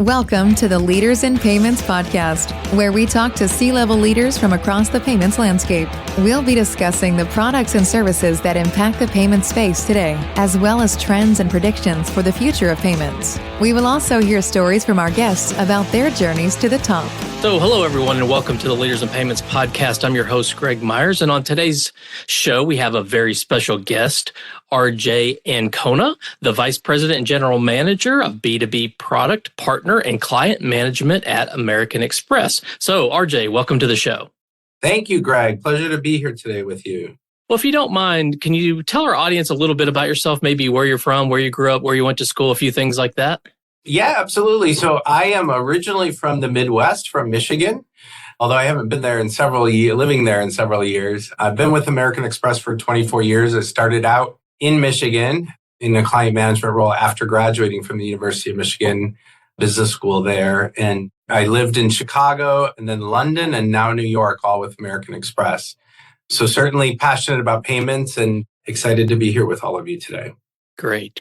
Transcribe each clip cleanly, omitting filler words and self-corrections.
Welcome to the Leaders in Payments podcast, where we talk to C-level leaders from across the payments landscape. We'll be discussing the products and services that impact the payment space today, as well as trends and predictions for the future of payments. We will also hear stories from our guests about their journeys to the top. So hello, everyone, and welcome to the Leaders in Payments podcast. I'm your host, Greg Myers, and on today's show, we have a very special guest, RJ Ancona, the Vice President and General Manager of B2B Product, Partner, and Client Management at American Express. So, RJ, welcome to the show. Thank you, Greg. Pleasure to be here today with you. Well, if you don't mind, can you tell our audience a little bit about yourself, maybe where you're from, where you grew up, where you went to school, a few things like that? Yeah, absolutely. So I am originally from the Midwest, from Michigan, although I haven't been there in living there in several years. I've been with American Express for 24 years. I started out in Michigan in a client management role after graduating from the University of Michigan Business School there. And I lived in Chicago and then London and now New York, all with American Express. So certainly passionate about payments and excited to be here with all of you today. Great.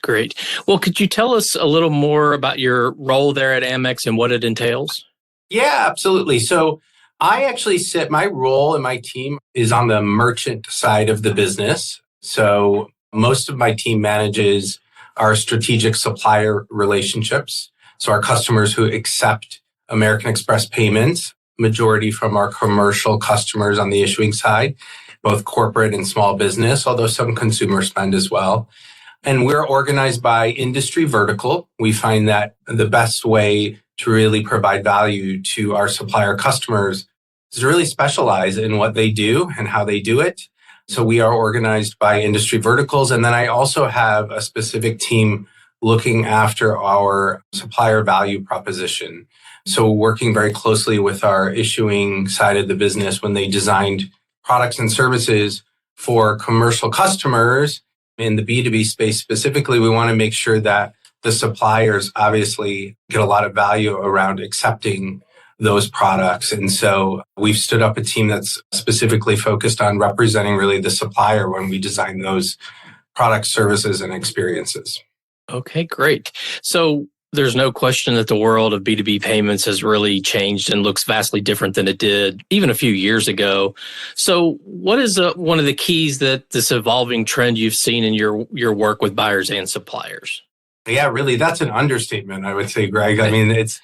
Well, could you tell us a little more about your role there at Amex and what it entails? Yeah, absolutely. So my role and my team is on the merchant side of the business. So most of my team manages our strategic supplier relationships. So our customers who accept American Express payments, majority from our commercial customers on the issuing side, both corporate and small business, although some consumer spend as well. And we're organized by industry vertical. We find that the best way to really provide value to our supplier customers is to really specialize in what they do and how they do it. So we are organized by industry verticals. And then I also have a specific team looking after our supplier value proposition. So working very closely with our issuing side of the business when they designed products and services for commercial customers. In the B2B space specifically, we want to make sure that the suppliers obviously get a lot of value around accepting those products. And so we've stood up a team that's specifically focused on representing really the supplier when we design those products, services, and experiences. Okay, great. So there's no question that the world of B2B payments has really changed and looks vastly different than it did even a few years ago. So what is one of the keys that this evolving trend you've seen in your work with buyers and suppliers? Yeah, really, that's an understatement, I would say, Greg. I mean, it's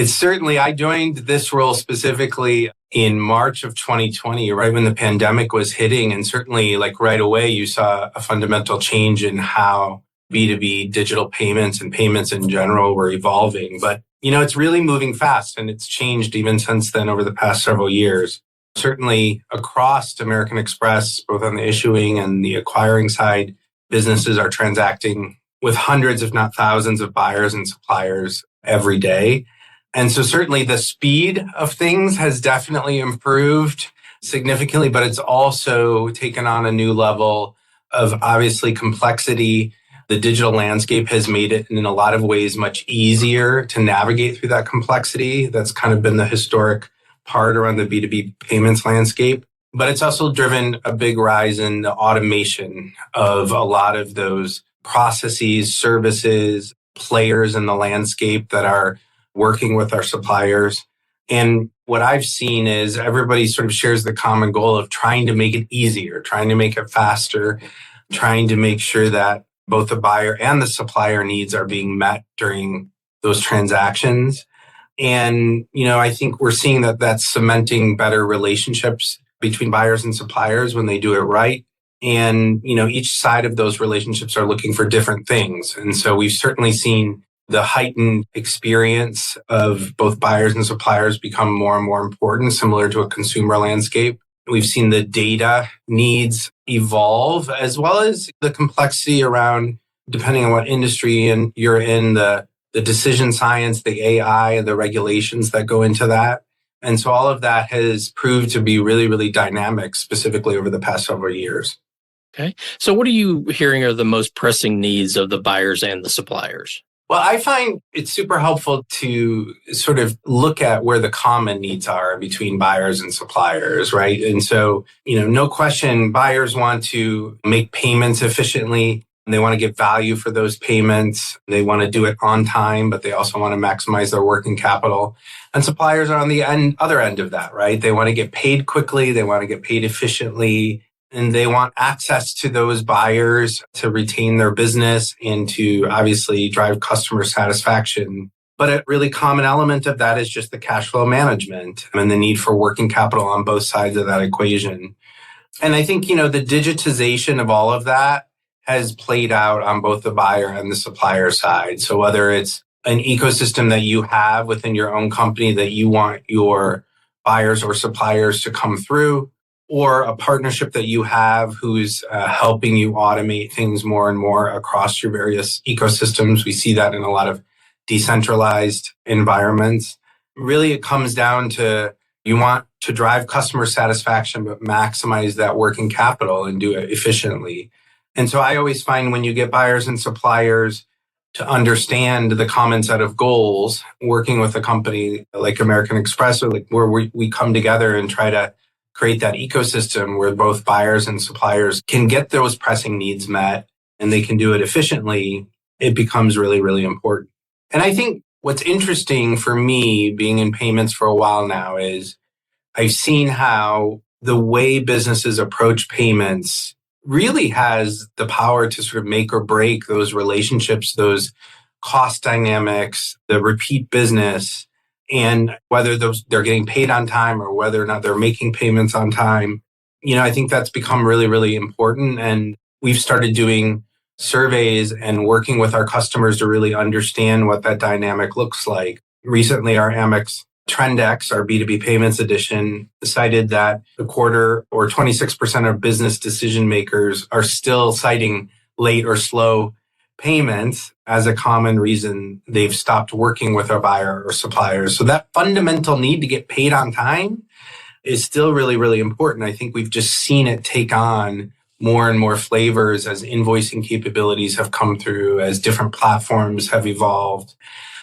certainly, I joined this role specifically in March of 2020, right when the pandemic was hitting. And certainly right away, you saw a fundamental change in how B2B digital payments and payments in general were evolving. But, it's really moving fast and it's changed even since then over the past several years. Certainly across American Express, both on the issuing and the acquiring side, businesses are transacting with hundreds, if not thousands of buyers and suppliers every day. And so certainly the speed of things has definitely improved significantly, but it's also taken on a new level of obviously complexity. The digital landscape has made it in a lot of ways much easier to navigate through that complexity. That's kind of been the historic part around the B2B payments landscape. But it's also driven a big rise in the automation of a lot of those processes, services, players in the landscape that are working with our suppliers. And what I've seen is everybody sort of shares the common goal of trying to make it easier, trying to make it faster, trying to make sure that both the buyer and the supplier needs are being met during those transactions. And, I think we're seeing that that's cementing better relationships between buyers and suppliers when they do it right. And, each side of those relationships are looking for different things. And so we've certainly seen the heightened experience of both buyers and suppliers become more and more important, similar to a consumer landscape. We've seen the data needs evolve, as well as the complexity around, depending on what industry you're in, the decision science, the AI, and the regulations that go into that. And so all of that has proved to be really, really dynamic, specifically over the past several years. Okay. So what are you hearing are the most pressing needs of the buyers and the suppliers? Well, I find it's super helpful to sort of look at where the common needs are between buyers and suppliers, right? And so, no question, buyers want to make payments efficiently. They want to get value for those payments. They want to do it on time, but they also want to maximize their working capital. And suppliers are on the other end of that, right? They want to get paid quickly. They want to get paid efficiently. And they want access to those buyers to retain their business and to obviously drive customer satisfaction. But a really common element of that is just the cash flow management and the need for working capital on both sides of that equation. And I think, the digitization of all of that has played out on both the buyer and the supplier side. So whether it's an ecosystem that you have within your own company that you want your buyers or suppliers to come through, or a partnership that you have who's helping you automate things more and more across your various ecosystems. We see that in a lot of decentralized environments. Really, it comes down to you want to drive customer satisfaction, but maximize that working capital and do it efficiently. And so I always find when you get buyers and suppliers to understand the common set of goals, working with a company like American Express, or like where we come together and try to create that ecosystem where both buyers and suppliers can get those pressing needs met and they can do it efficiently, it becomes really, really important. And I think what's interesting for me being in payments for a while now is I've seen how the way businesses approach payments really has the power to sort of make or break those relationships, those cost dynamics, the repeat business, and whether they're getting paid on time or whether or not they're making payments on time. I think that's become really, really important. And we've started doing surveys and working with our customers to really understand what that dynamic looks like. Recently, our Amex Trendex, our B2B payments edition, cited that a quarter or 26% of business decision makers are still citing late or slow payments as a common reason they've stopped working with a buyer or suppliers. So that fundamental need to get paid on time is still really, really important. I think we've just seen it take on more and more flavors as invoicing capabilities have come through, as different platforms have evolved.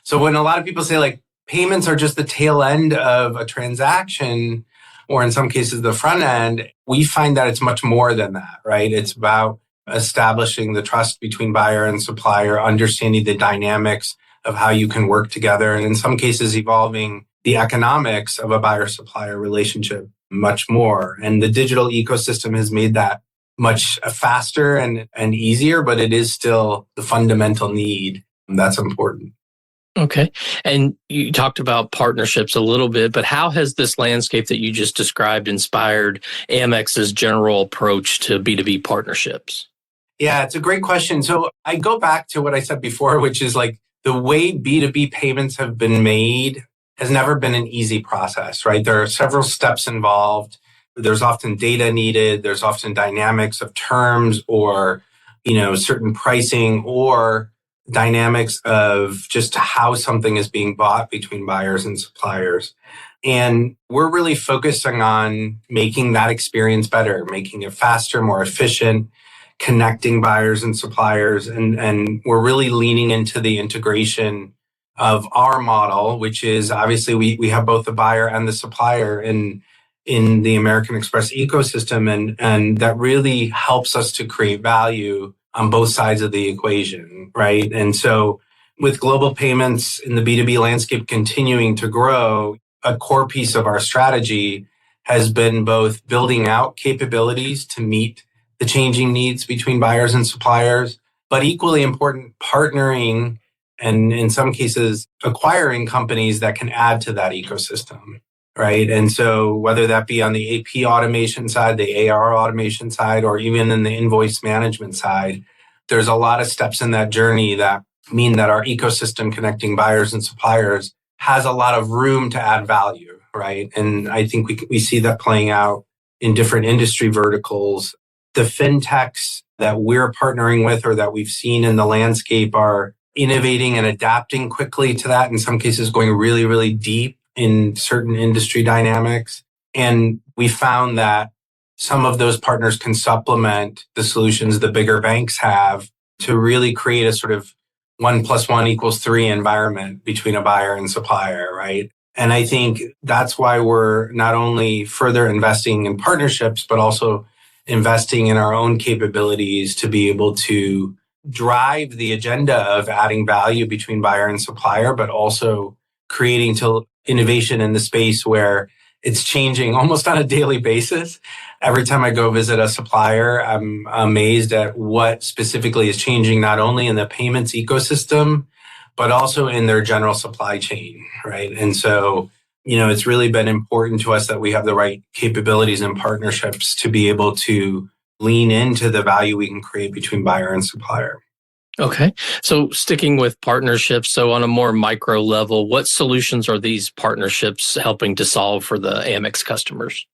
So when a lot of people say like payments are just the tail end of a transaction, or in some cases the front end, we find that it's much more than that, right? It's about establishing the trust between buyer and supplier, understanding the dynamics of how you can work together, and in some cases evolving the economics of a buyer-supplier relationship much more. And the digital ecosystem has made that much faster and easier, but it is still the fundamental need. And that's important. Okay. And you talked about partnerships a little bit, but how has this landscape that you just described inspired Amex's general approach to B2B partnerships? Yeah, it's a great question. So I go back to what I said before, which is like the way B2B payments have been made has never been an easy process, right? There are several steps involved. There's often data needed. There's often dynamics of terms or, certain pricing or dynamics of just how something is being bought between buyers and suppliers. And we're really focusing on making that experience better, making it faster, more efficient, connecting buyers and suppliers. And we're really leaning into the integration of our model, which is obviously we have both the buyer and the supplier in the American Express ecosystem. And that really helps us to create value on both sides of the equation, right? And so with global payments in the B2B landscape continuing to grow, a core piece of our strategy has been both building out capabilities to meet the changing needs between buyers and suppliers, but equally important, partnering and in some cases acquiring companies that can add to that ecosystem, right? And so whether that be on the AP automation side, the AR automation side, or even in the invoice management side, there's a lot of steps in that journey that mean that our ecosystem connecting buyers and suppliers has a lot of room to add value, right? And I think we see that playing out in different industry verticals. The fintechs that we're partnering with or that we've seen in the landscape are innovating and adapting quickly to that, in some cases going really, really deep in certain industry dynamics. And we found that some of those partners can supplement the solutions the bigger banks have to really create a sort of 1 + 1 = 3 environment between a buyer and supplier, right? And I think that's why we're not only further investing in partnerships, but also investing in our own capabilities to be able to drive the agenda of adding value between buyer and supplier, but also creating innovation in the space where it's changing almost on a daily basis. Every time I go visit a supplier, I'm amazed at what specifically is changing, not only in the payments ecosystem, but also in their general supply chain, right? And so, it's really been important to us that we have the right capabilities and partnerships to be able to lean into the value we can create between buyer and supplier. Okay. So sticking with partnerships, so on a more micro level, what solutions are these partnerships helping to solve for the Amex customers?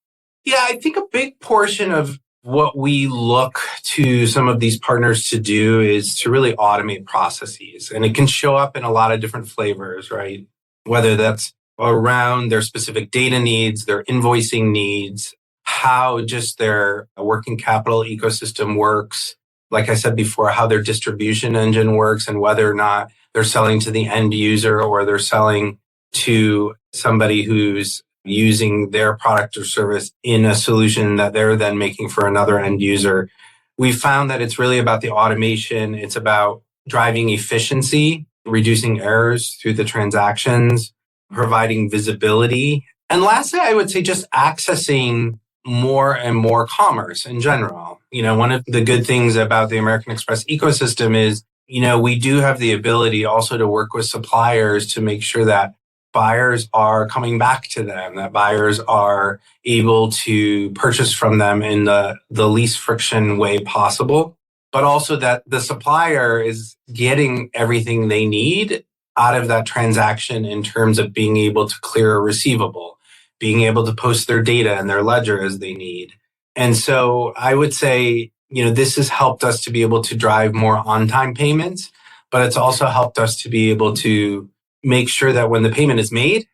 Yeah, I think a big portion of what we look to some of these partners to do is to really automate processes. And it can show up in a lot of different flavors, right? Whether that's around their specific data needs, their invoicing needs, how just their working capital ecosystem works. Like I said before, how their distribution engine works and whether or not they're selling to the end user or they're selling to somebody who's using their product or service in a solution that they're then making for another end user. We found that it's really about the automation. It's about driving efficiency, reducing errors through the transactions, providing visibility. And lastly, I would say just accessing more and more commerce in general. One of the good things about the American Express ecosystem is, we do have the ability also to work with suppliers to make sure that buyers are coming back to them, that buyers are able to purchase from them in the least friction way possible, but also that the supplier is getting everything they need out of that transaction in terms of being able to clear a receivable, being able to post their data and their ledger as they need. And so I would say, this has helped us to be able to drive more on-time payments, but it's also helped us to be able to make sure that when the payment is made,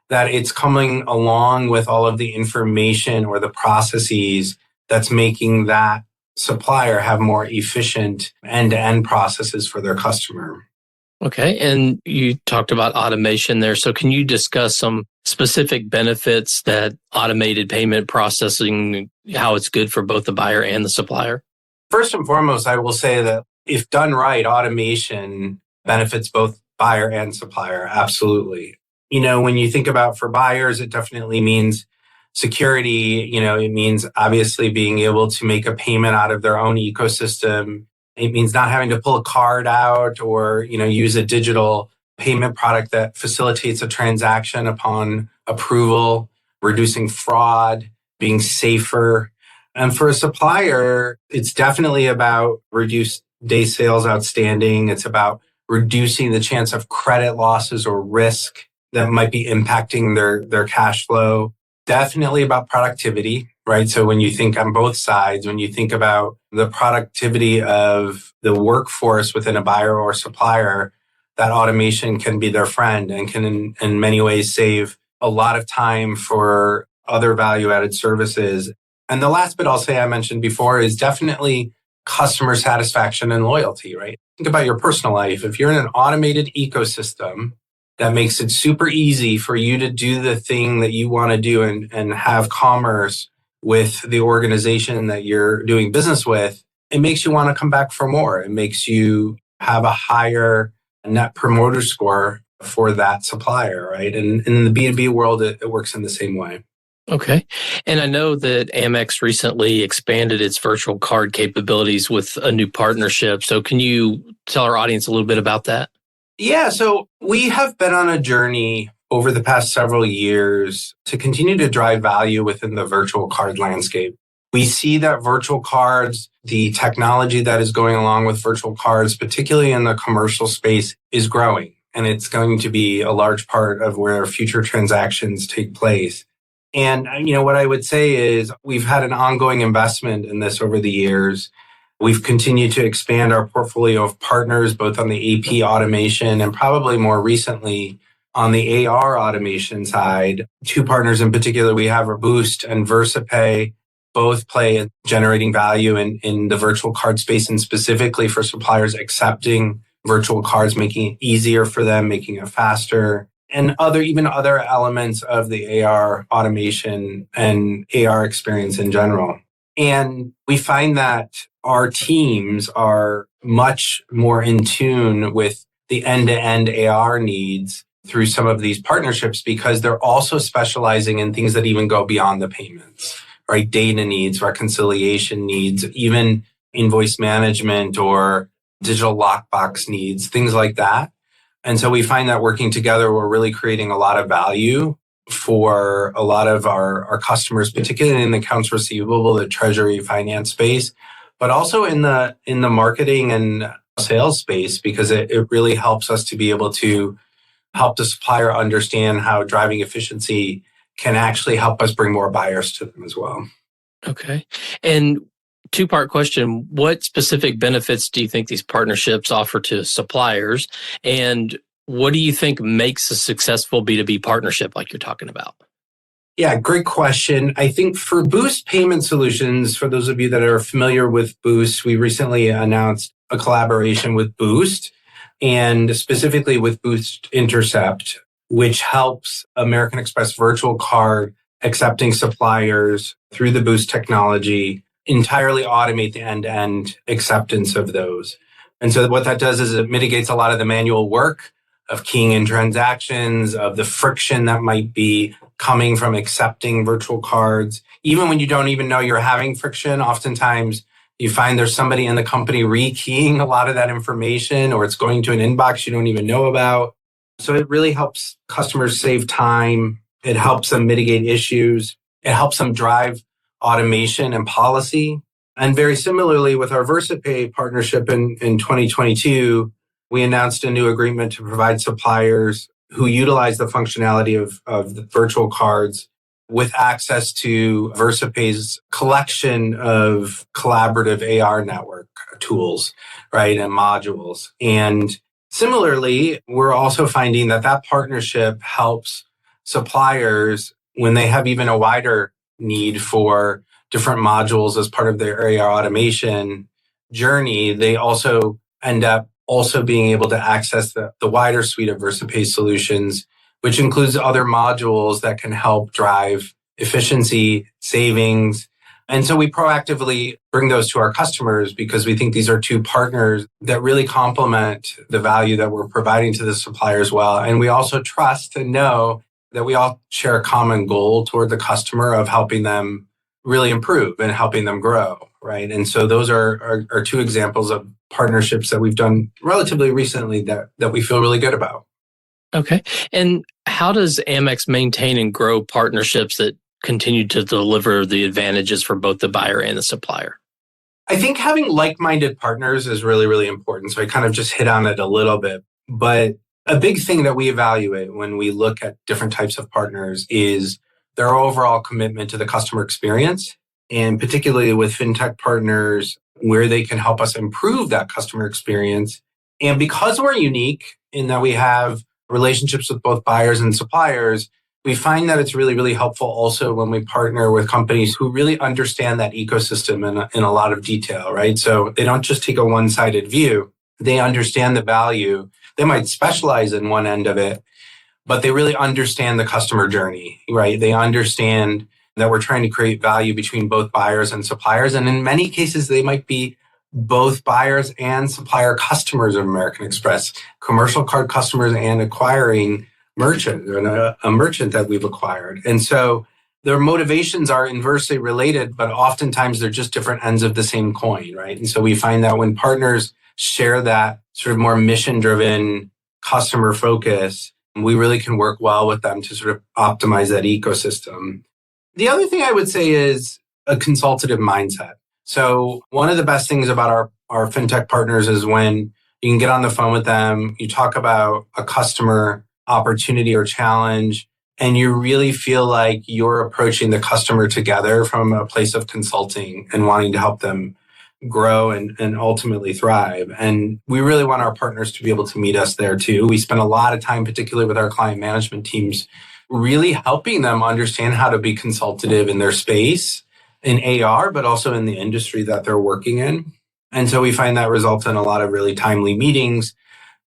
that it's coming along with all of the information or the processes that's making that supplier have more efficient end-to-end processes for their customer. Okay. And you talked about automation there. So can you discuss some specific benefits that automated payment processing, how it's good for both the buyer and the supplier? First and foremost, I will say that if done right, automation benefits both buyer and supplier. Absolutely. When you think about for buyers, it definitely means security. It means obviously being able to make a payment out of their own ecosystem. It means not having to pull a card out or, use a digital payment product that facilitates a transaction upon approval, reducing fraud, being safer. And for a supplier, it's definitely about reduced day sales outstanding. It's about reducing the chance of credit losses or risk that might be impacting their cash flow. Definitely about productivity, right? So when you think on both sides, when you think about the productivity of the workforce within a buyer or supplier, that automation can be their friend and can in many ways save a lot of time for other value-added services. And the last bit I'll say I mentioned before is definitely customer satisfaction and loyalty, right? Think about your personal life. If you're in an automated ecosystem that makes it super easy for you to do the thing that you want to do and have commerce with the organization that you're doing business with, it makes you want to come back for more. It makes you have a higher net promoter score for that supplier, right? And in the B2B world, it works in the same way. Okay. And I know that Amex recently expanded its virtual card capabilities with a new partnership. So can you tell our audience a little bit about that? Yeah. So we have been on a journey over the past several years to continue to drive value within the virtual card landscape. We see that virtual cards, the technology that is going along with virtual cards, particularly in the commercial space, is growing. And it's going to be a large part of where future transactions take place. And, what I would say is we've had an ongoing investment in this over the years. We've continued to expand our portfolio of partners, both on the AP automation and probably more recently on the AR automation side. Two partners in particular we have are Boost and Versapay. Both play in generating value in the virtual card space and specifically for suppliers accepting virtual cards, making it easier for them, making it faster. And other elements of the AR automation and AR experience in general. And we find that our teams are much more in tune with the end-to-end AR needs through some of these partnerships because they're also specializing in things that even go beyond the payments, right? Data needs, reconciliation needs, even invoice management or digital lockbox needs, things like that. And so we find that working together, we're really creating a lot of value for a lot of our customers, particularly in the accounts receivable, the treasury finance space, but also in the marketing and sales space, because it really helps us to be able to help the supplier understand how driving efficiency can actually help us bring more buyers to them as well. Okay. And two-part question, what specific benefits do you think these partnerships offer to suppliers? And what do you think makes a successful B2B partnership like you're talking about? Yeah, great question. I think for Boost Payment Solutions, for those of you that are familiar with Boost, we recently announced a collaboration with Boost and specifically with Boost Intercept, which helps American Express virtual card accepting suppliers through the Boost technology entirely automate the end-to-end acceptance of those. And so what that does is it mitigates a lot of the manual work of keying in transactions, of the friction that might be coming from accepting virtual cards. Even when you don't even know you're having friction, oftentimes you find there's somebody in the company rekeying a lot of that information, or it's going to an inbox you don't even know about. So it really helps customers save time. It helps them mitigate issues. It helps them drive automation and policy. And very similarly with our Versapay partnership in 2022, we announced a new agreement to provide suppliers who utilize the functionality of the virtual cards with access to Versapay's collection of collaborative AR network tools, right, and modules. And similarly, we're also finding that partnership helps suppliers when they have even a wider need for different modules as part of their AR automation journey. They also end up also being able to access the wider suite of Versapay solutions, which includes other modules that can help drive efficiency, savings. And so we proactively bring those to our customers because we think these are two partners that really complement the value that we're providing to the suppliers well. And we also trust and know that we all share a common goal toward the customer of helping them really improve and helping them grow, right? And so those are two examples of partnerships that we've done relatively recently that we feel really good about. Okay. And how does Amex maintain and grow partnerships that continue to deliver the advantages for both the buyer and the supplier? I think having like-minded partners is really, really important. So I kind of just hit on it a little bit, but a big thing that we evaluate when we look at different types of partners is their overall commitment to the customer experience, and particularly with fintech partners where they can help us improve that customer experience. And because we're unique in that we have relationships with both buyers and suppliers, we find that it's really, really helpful also when we partner with companies who really understand that ecosystem in a lot of detail, right? So they don't just take a one-sided view. They understand the value. They might specialize in one end of it, but they really understand the customer journey, right? They understand that we're trying to create value between both buyers and suppliers. And in many cases, they might be both buyers and supplier customers of American Express, commercial card customers and acquiring merchant, a merchant that we've acquired. And so their motivations are inversely related, but oftentimes they're just different ends of the same coin, right? And so we find that when partners share that sort of more mission-driven customer focus, we really can work well with them to sort of optimize that ecosystem. The other thing I would say is a consultative mindset. So one of the best things about our fintech partners is when you can get on the phone with them, you talk about a customer opportunity or challenge, and you really feel like you're approaching the customer together from a place of consulting and wanting to help them grow and ultimately thrive. And we really want our partners to be able to meet us there too. We spend a lot of time, particularly with our client management teams, really helping them understand how to be consultative in their space, in AR, but also in the industry that they're working in. And so we find that results in a lot of really timely meetings,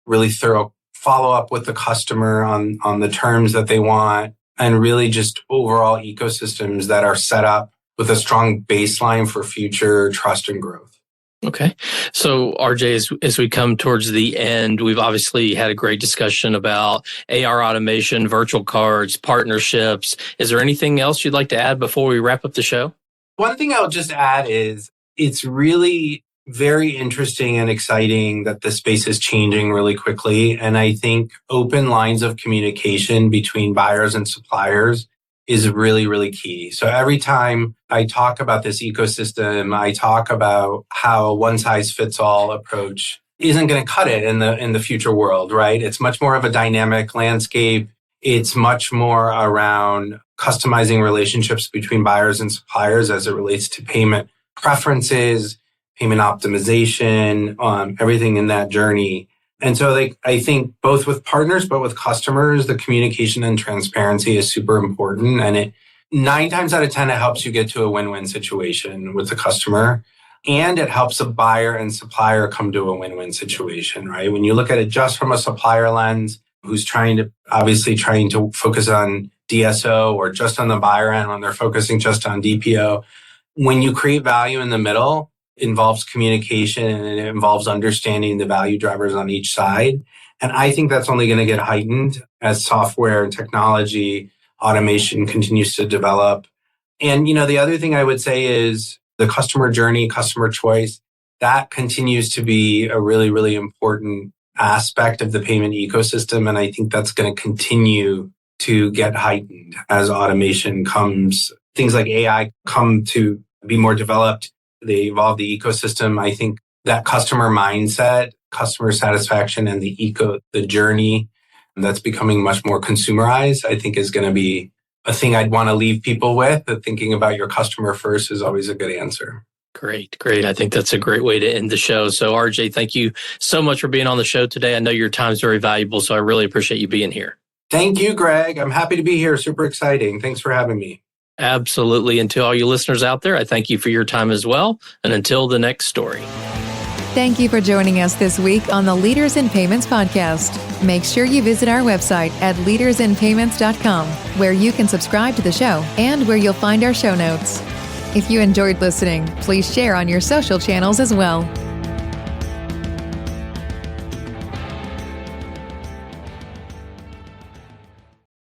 really thorough follow-up with the customer on the terms that they want, and really just overall ecosystems that are set up with a strong baseline for future trust and growth. Okay. So RJ, as we come towards the end, we've obviously had a great discussion about AR automation, virtual cards, partnerships. Is there anything else you'd like to add before we wrap up the show? One thing I'll just add is it's really very interesting and exciting that the space is changing really quickly. And I think open lines of communication between buyers and suppliers is really, really key. So every time I talk about this ecosystem, I talk about how one size fits all approach isn't going to cut it in the future world, right? It's much more of a dynamic landscape. It's much more around customizing relationships between buyers and suppliers as it relates to payment preferences, payment optimization, everything in that journey. And so I think both with partners, but with customers, the communication and transparency is super important. And it 9 times out of 10, it helps you get to a win-win situation with the customer. And it helps a buyer and supplier come to a win-win situation, right? When you look at it just from a supplier lens, who's trying to focus on DSO, or just on the buyer end when they're focusing just on DPO. When you create value in the middle, involves communication and it involves understanding the value drivers on each side. And I think that's only going to get heightened as software and technology automation continues to develop. And, the other thing I would say is the customer journey, customer choice, that continues to be a really, really important aspect of the payment ecosystem. And I think that's going to continue to get heightened as automation comes. Things like AI come to be more developed. They evolve the ecosystem. I think that customer mindset, customer satisfaction, and the journey that's becoming much more consumerized, I think is going to be a thing I'd want to leave people with. That thinking about your customer first is always a good answer. Great. I think that's a great way to end the show. So RJ, thank you so much for being on the show today. I know your time is very valuable, so I really appreciate you being here. Thank you, Greg. I'm happy to be here. Super exciting. Thanks for having me. Absolutely. And to all you listeners out there, I thank you for your time as well. And until the next story. Thank you for joining us this week on the Leaders in Payments podcast. Make sure you visit our website at leadersinpayments.com, where you can subscribe to the show and where you'll find our show notes. If you enjoyed listening, please share on your social channels as well.